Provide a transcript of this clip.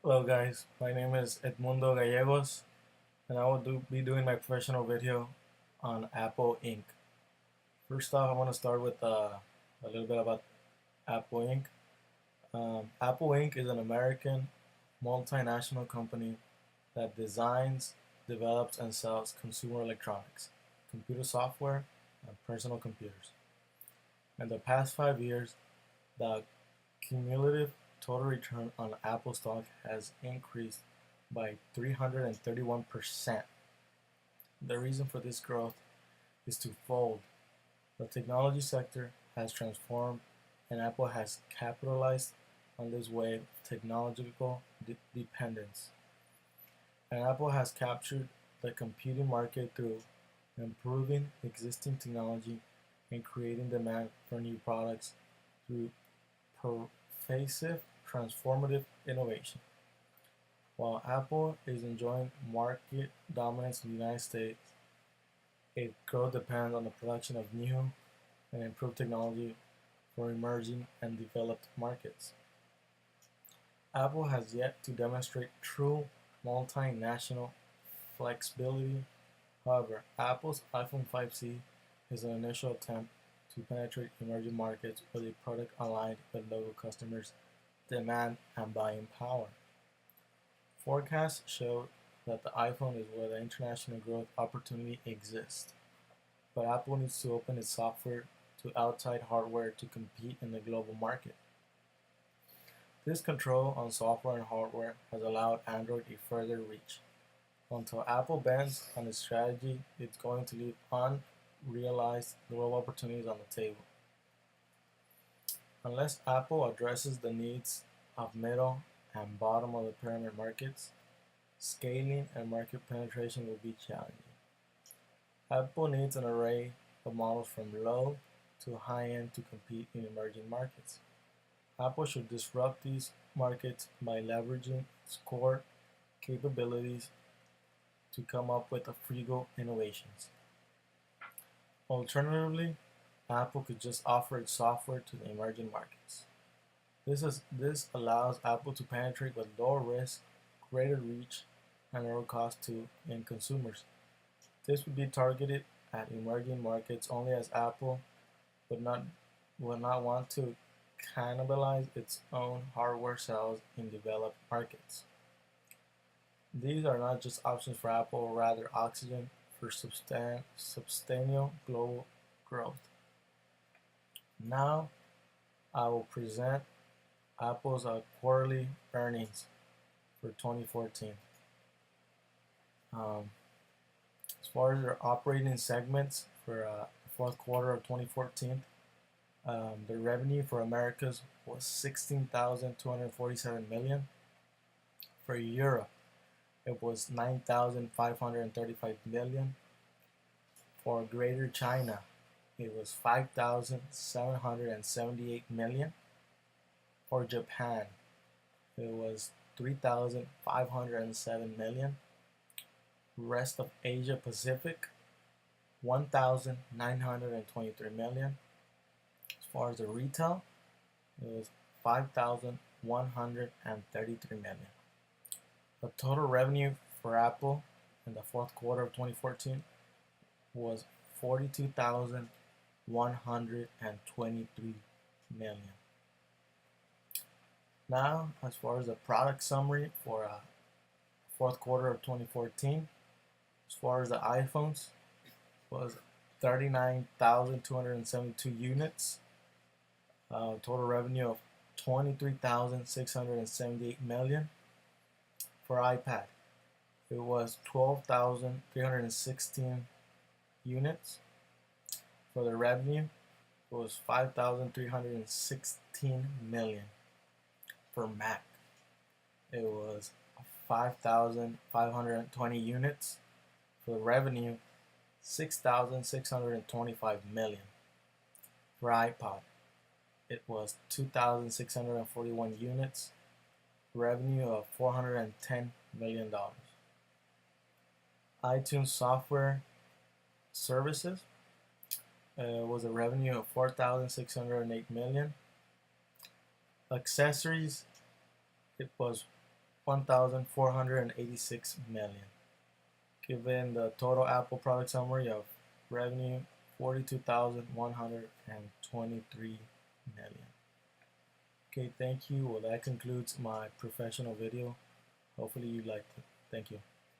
Hello guys, my name is Edmundo Gallegos and I will be doing my professional video on Apple Inc. First off, I want to start with a little bit about Apple Inc. Apple Inc. is an American multinational company that designs, develops, and sells consumer electronics, computer software, and personal computers. In the past 5 years, the cumulative total return on Apple stock has increased by 331%. The reason for this growth is twofold. The technology sector has transformed and Apple has capitalized on this wave of technological dependence. And Apple has captured the computing market through improving existing technology and creating demand for new products through pervasive, transformative innovation. While Apple is enjoying market dominance in the United States, its growth depends on the production of new and improved technology for emerging and developed markets. Apple has yet to demonstrate true multinational flexibility. However, Apple's iPhone 5C is an initial attempt to penetrate emerging markets with a product aligned with local customers' demand and buying power. Forecasts show that the iPhone is where the international growth opportunity exists, but Apple needs to open its software to outside hardware to compete in the global market. This control on software and hardware has allowed Android a further reach. Until Apple bends on its strategy, it's going to leave unrealized global opportunities on the table. Unless Apple addresses the needs of middle and bottom of the pyramid markets, scaling and market penetration will be challenging. Apple needs an array of models from low to high end to compete in emerging markets. Apple should disrupt these markets by leveraging its core capabilities to come up with frugal innovations. Alternatively, Apple could just offer its software to the emerging markets. This allows Apple to penetrate with lower risk, greater reach, and lower cost to end consumers. This would be targeted at emerging markets only, as Apple would not want to cannibalize its own hardware sales in developed markets. These are not just options for Apple, rather oxygen for substantial global growth. Now, I will present Apple's quarterly earnings for 2014. As far as their operating segments for the fourth quarter of 2014, the revenue for Americas was 16,247 million. For Europe, it was 9,535 million. For Greater China, it was 5,778 million. For Japan, it was 3,507 million. Rest of Asia Pacific, 1,923 million. As far as the retail, it was 5,133 million. The total revenue for Apple in the fourth quarter of 2014 was 42,123 million. Now, as far as the product summary for fourth quarter of 2014, as far as the iPhones, was 39,272 units. Total revenue of 23,678 million. For iPad, it was 12,316 units. For the revenue, it was 5,316 million. For Mac, it was 5,520 units. For the revenue, 6,625 million. For iPod, it was 2,641 units. Revenue of $410 million. iTunes software services was a revenue of 4,608 million. Accessories, it was 1,486 million. Given the total Apple product summary of revenue, 42,123 million. Okay, thank you. Well, that concludes my professional video. Hopefully you liked it. Thank you.